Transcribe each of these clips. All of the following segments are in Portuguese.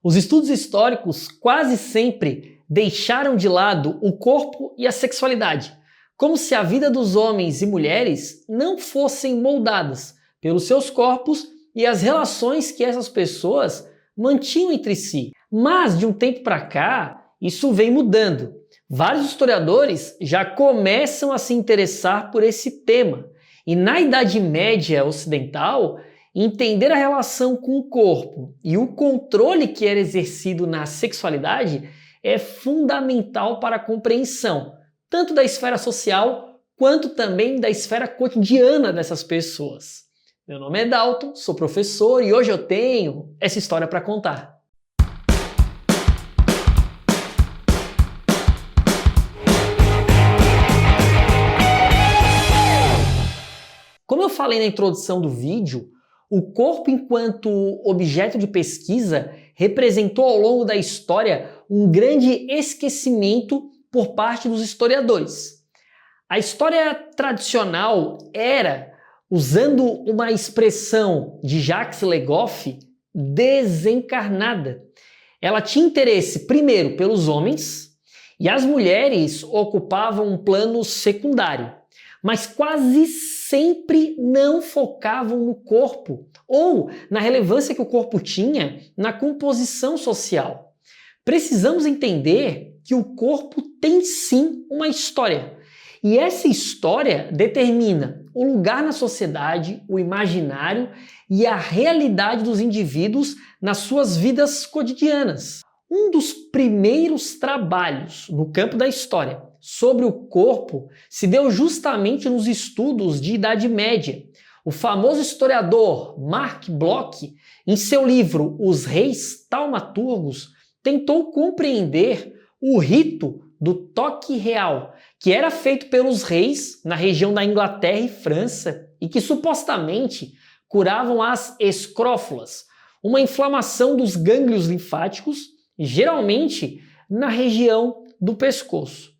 Os estudos históricos quase sempre deixaram de lado o corpo e a sexualidade, como se a vida dos homens e mulheres não fossem moldadas pelos seus corpos e as relações que essas pessoas mantinham entre si. Mas de um tempo para cá, isso vem mudando. Vários historiadores já começam a se interessar por esse tema. E na Idade Média Ocidental, entender a relação com o corpo e o controle que era exercido na sexualidade é fundamental para a compreensão, tanto da esfera social quanto também da esfera cotidiana dessas pessoas. Meu nome é Dalton, sou professor e hoje eu tenho essa história para contar. Como eu falei na introdução do vídeo, o corpo enquanto objeto de pesquisa representou ao longo da história um grande esquecimento por parte dos historiadores. A história tradicional era, usando uma expressão de Jacques Le Goff, desencarnada. Ela tinha interesse primeiro pelos homens e as mulheres ocupavam um plano secundário, mas quase sempre não focavam no corpo ou na relevância que o corpo tinha na composição social. Precisamos entender que o corpo tem sim uma história. E essa história determina o lugar na sociedade, o imaginário e a realidade dos indivíduos nas suas vidas cotidianas. Um dos primeiros trabalhos no campo da história sobre o corpo se deu justamente nos estudos de Idade Média. O famoso historiador Marc Bloch, em seu livro Os Reis Taumaturgos, tentou compreender o rito do toque real, que era feito pelos reis na região da Inglaterra e França e que supostamente curavam as escrófulas, uma inflamação dos gânglios linfáticos, geralmente na região do pescoço.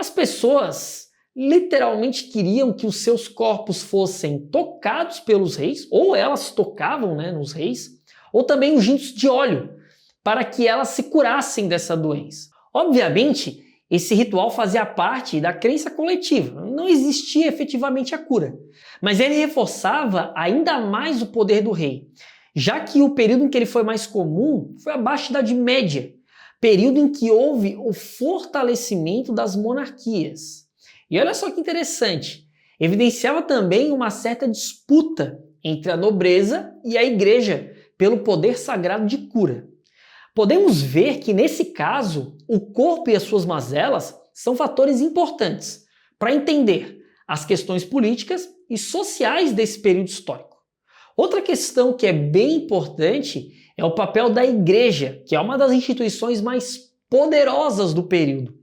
As pessoas literalmente queriam que os seus corpos fossem tocados pelos reis, ou elas tocavam, nos reis, ou também ungidos de óleo, para que elas se curassem dessa doença. Obviamente, esse ritual fazia parte da crença coletiva, não existia efetivamente a cura, mas ele reforçava ainda mais o poder do rei, já que o período em que ele foi mais comum foi abaixo da Idade Média, período em que houve o fortalecimento das monarquias. E olha só que interessante, evidenciava também uma certa disputa entre a nobreza e a igreja pelo poder sagrado de cura. Podemos ver que, nesse caso, o corpo e as suas mazelas são fatores importantes para entender as questões políticas e sociais desse período histórico. Outra questão que é bem importante é o papel da igreja, que é uma das instituições mais poderosas do período.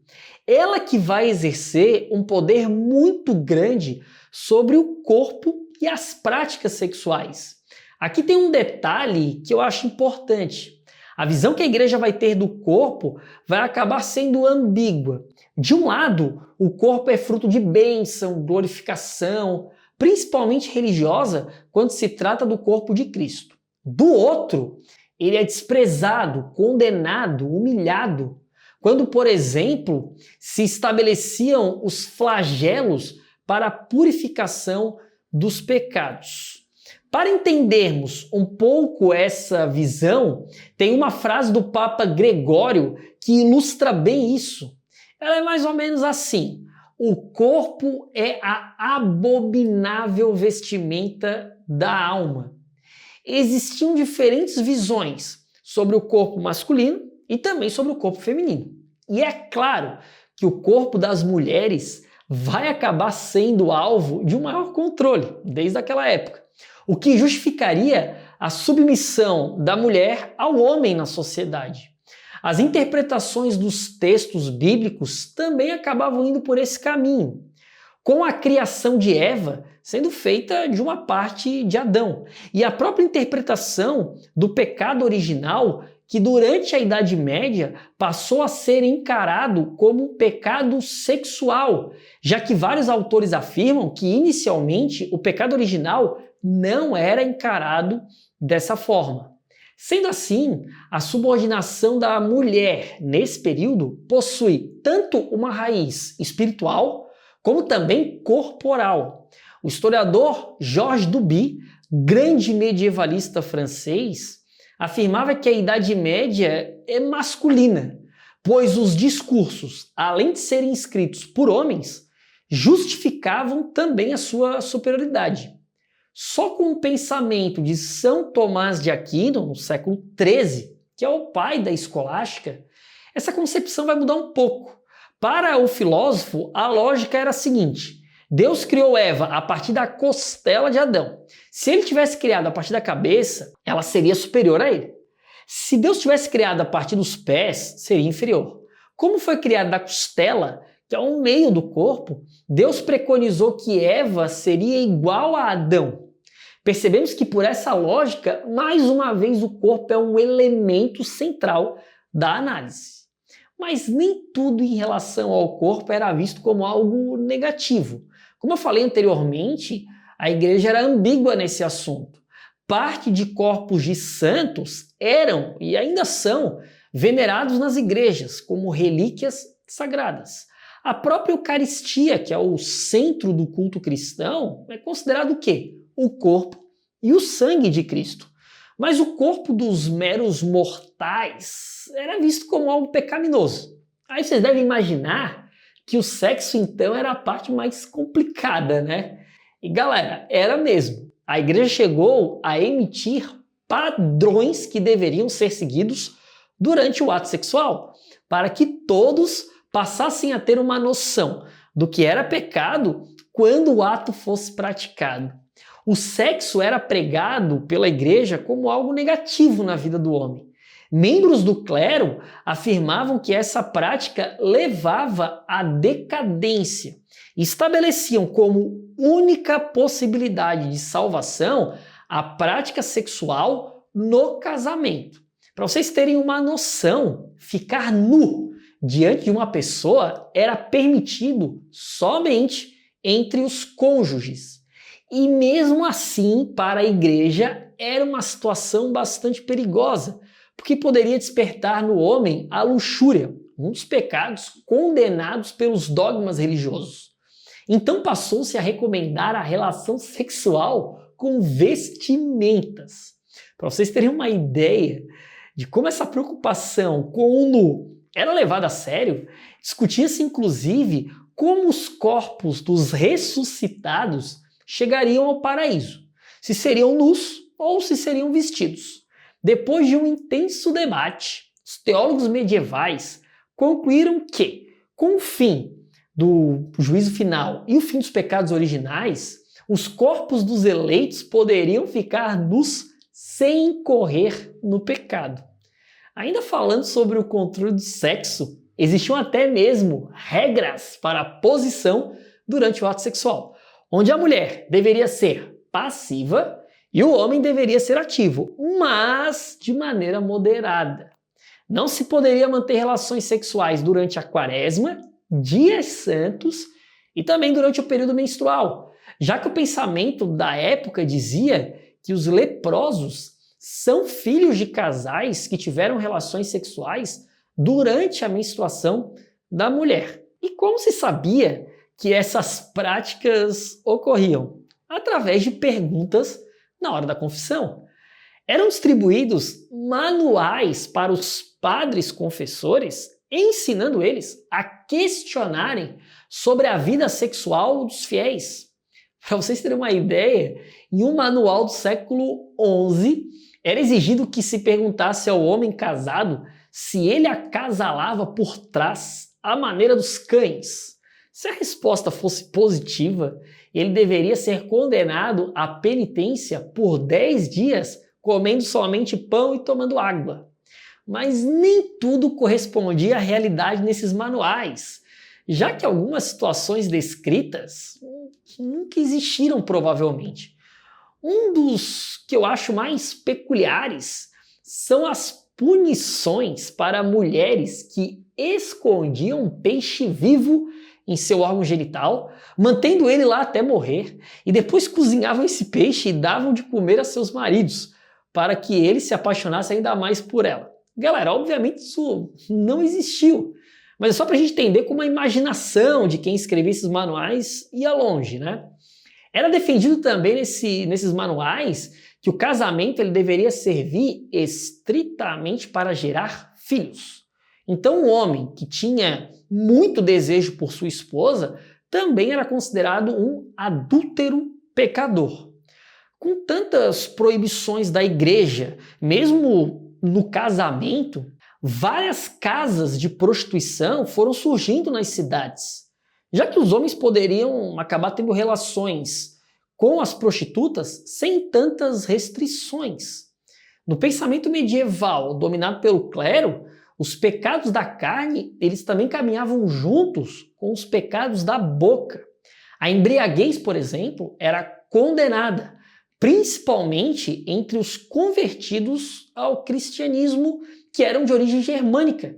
Ela que vai exercer um poder muito grande sobre o corpo e as práticas sexuais. Aqui tem um detalhe que eu acho importante. A visão que a igreja vai ter do corpo vai acabar sendo ambígua. De um lado, o corpo é fruto de bênção, glorificação, principalmente religiosa, quando se trata do corpo de Cristo. Do outro, ele é desprezado, condenado, humilhado, quando, por exemplo, se estabeleciam os flagelos para a purificação dos pecados. Para entendermos um pouco essa visão, tem uma frase do Papa Gregório que ilustra bem isso. Ela é mais ou menos assim: o corpo é a abominável vestimenta da alma. Existiam diferentes visões sobre o corpo masculino e também sobre o corpo feminino. E é claro que o corpo das mulheres vai acabar sendo alvo de um maior controle desde aquela época, o que justificaria a submissão da mulher ao homem na sociedade. As interpretações dos textos bíblicos também acabavam indo por esse caminho, com a criação de Eva sendo feita de uma parte de Adão, e a própria interpretação do pecado original, que durante a Idade Média passou a ser encarado como um pecado sexual, já que vários autores afirmam que inicialmente o pecado original não era encarado dessa forma. Sendo assim, a subordinação da mulher nesse período possui tanto uma raiz espiritual como também corporal. O historiador Georges Duby, grande medievalista francês, afirmava que a Idade Média é masculina, pois os discursos, além de serem escritos por homens, justificavam também a sua superioridade. Só com o pensamento de São Tomás de Aquino, no século XIII, que é o pai da escolástica, essa concepção vai mudar um pouco. Para o filósofo, a lógica era a seguinte: Deus criou Eva a partir da costela de Adão. Se ele tivesse criado a partir da cabeça, ela seria superior a ele. Se Deus tivesse criado a partir dos pés, seria inferior. Como foi criada da costela, que é o meio do corpo, Deus preconizou que Eva seria igual a Adão. Percebemos que por essa lógica, mais uma vez o corpo é um elemento central da análise. Mas nem tudo em relação ao corpo era visto como algo negativo. Como eu falei anteriormente, a igreja era ambígua nesse assunto. Parte de corpos de santos eram e ainda são venerados nas igrejas como relíquias sagradas. A própria Eucaristia, que é o centro do culto cristão, é considerado o quê? O corpo e o sangue de Cristo. Mas o corpo dos meros mortais era visto como algo pecaminoso. Aí vocês devem imaginar que o sexo então era a parte mais complicada, né? E galera, era mesmo. A igreja chegou a emitir padrões que deveriam ser seguidos durante o ato sexual, para que todos passassem a ter uma noção do que era pecado quando o ato fosse praticado. O sexo era pregado pela igreja como algo negativo na vida do homem. Membros do clero afirmavam que essa prática levava à decadência e estabeleciam como única possibilidade de salvação a prática sexual no casamento. Para vocês terem uma noção, ficar nu diante de uma pessoa era permitido somente entre os cônjuges. E mesmo assim, para a igreja, era uma situação bastante perigosa, porque poderia despertar no homem a luxúria, um dos pecados condenados pelos dogmas religiosos. Então passou-se a recomendar a relação sexual com vestimentas. Para vocês terem uma ideia de como essa preocupação com o nu era levada a sério, discutia-se inclusive como os corpos dos ressuscitados chegariam ao paraíso, se seriam nus ou se seriam vestidos. Depois de um intenso debate, os teólogos medievais concluíram que, com o fim do juízo final e o fim dos pecados originais, os corpos dos eleitos poderiam ficar nus sem incorrer no pecado. Ainda falando sobre o controle do sexo, existiam até mesmo regras para a posição durante o ato sexual, onde a mulher deveria ser passiva e o homem deveria ser ativo, mas de maneira moderada. Não se poderia manter relações sexuais durante a quaresma, dias santos e também durante o período menstrual, já que o pensamento da época dizia que os leprosos são filhos de casais que tiveram relações sexuais durante a menstruação da mulher. E como se sabia que essas práticas ocorriam? Através de perguntas na hora da confissão. Eram distribuídos manuais para os padres confessores, ensinando eles a questionarem sobre a vida sexual dos fiéis. Para vocês terem uma ideia, em um manual do século XI, era exigido que se perguntasse ao homem casado se ele acasalava por trás à maneira dos cães. Se a resposta fosse positiva, ele deveria ser condenado à penitência por 10 dias, comendo somente pão e tomando água. Mas nem tudo correspondia à realidade nesses manuais, já que algumas situações descritas nunca existiram provavelmente. Um dos que eu acho mais peculiares são as punições para mulheres que escondiam um peixe vivo em seu órgão genital, mantendo ele lá até morrer, e depois cozinhavam esse peixe e davam de comer a seus maridos, para que ele se apaixonasse ainda mais por ela. Galera, obviamente isso não existiu, mas é só para a gente entender como a imaginação de quem escrevia esses manuais ia longe, né? Era defendido também nesses manuais que o casamento ele deveria servir estritamente para gerar filhos. Então o homem que tinha muito desejo por sua esposa também era considerado um adúltero pecador. Com tantas proibições da igreja, mesmo no casamento, várias casas de prostituição foram surgindo nas cidades, já que os homens poderiam acabar tendo relações com as prostitutas sem tantas restrições. No pensamento medieval, dominado pelo clero, os pecados da carne, eles também caminhavam juntos com os pecados da boca. A embriaguez, por exemplo, era condenada, principalmente entre os convertidos ao cristianismo que eram de origem germânica,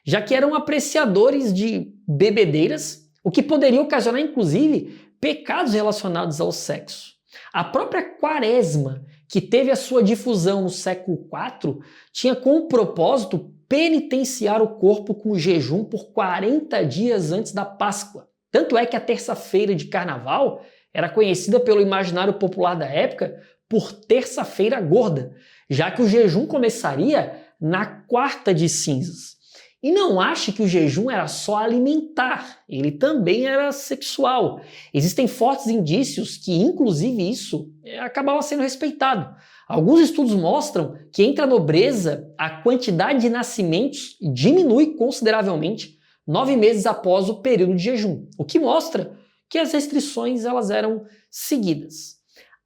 já que eram apreciadores de bebedeiras, o que poderia ocasionar, inclusive, pecados relacionados ao sexo. A própria quaresma, que teve a sua difusão no século IV, tinha como propósito penitenciar o corpo com jejum por 40 dias antes da Páscoa. Tanto é que a terça-feira de carnaval era conhecida pelo imaginário popular da época por terça-feira gorda, já que o jejum começaria na quarta de cinzas. E não ache que o jejum era só alimentar, ele também era sexual. Existem fortes indícios que, inclusive, isso acabava sendo respeitado. Alguns estudos mostram que entre a nobreza, a quantidade de nascimentos diminui consideravelmente 9 meses após o período de jejum, o que mostra que as restrições elas eram seguidas.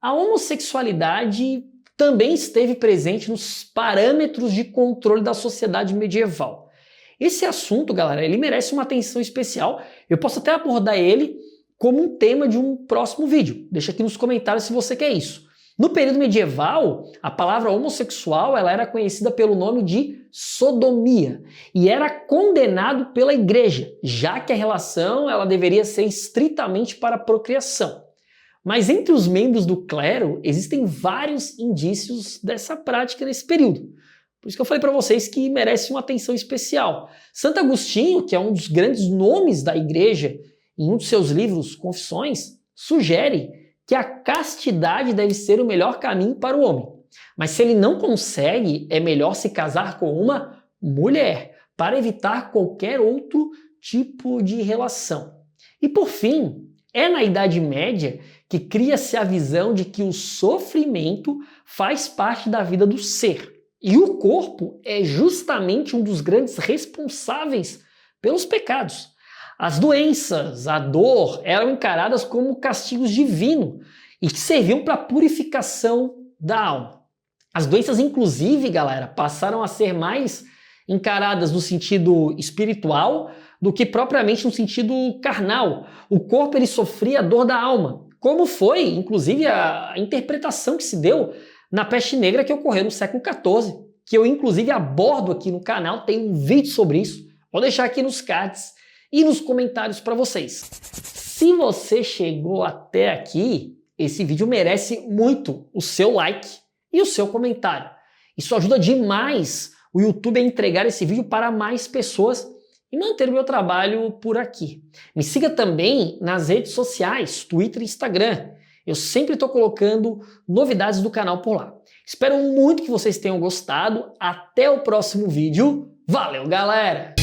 A homossexualidade também esteve presente nos parâmetros de controle da sociedade medieval. Esse assunto, galera, ele merece uma atenção especial. Eu posso até abordar ele como um tema de um próximo vídeo. Deixa aqui nos comentários se você quer isso. No período medieval, a palavra homossexual ela era conhecida pelo nome de sodomia e era condenado pela igreja, já que a relação ela deveria ser estritamente para a procriação. Mas entre os membros do clero existem vários indícios dessa prática nesse período. Por isso que eu falei para vocês que merece uma atenção especial. Santo Agostinho, que é um dos grandes nomes da igreja, em um dos seus livros, Confissões, sugere que a castidade deve ser o melhor caminho para o homem. Mas se ele não consegue, é melhor se casar com uma mulher, para evitar qualquer outro tipo de relação. E por fim, é na Idade Média que cria-se a visão de que o sofrimento faz parte da vida do ser. E o corpo é justamente um dos grandes responsáveis pelos pecados. As doenças, a dor, eram encaradas como castigos divinos e que serviam para a purificação da alma. As doenças, inclusive, galera, passaram a ser mais encaradas no sentido espiritual do que propriamente no sentido carnal. O corpo ele sofria a dor da alma, como foi, inclusive, a interpretação que se deu na peste negra que ocorreu no século XIV, que eu, inclusive, abordo aqui no canal, tem um vídeo sobre isso. Vou deixar aqui nos cards e nos comentários para vocês. Se você chegou até aqui, esse vídeo merece muito o seu like e o seu comentário. Isso ajuda demais o YouTube a entregar esse vídeo para mais pessoas e manter o meu trabalho por aqui. Me siga também nas redes sociais, Twitter e Instagram. Eu sempre estou colocando novidades do canal por lá. Espero muito que vocês tenham gostado. Até o próximo vídeo. Valeu, galera!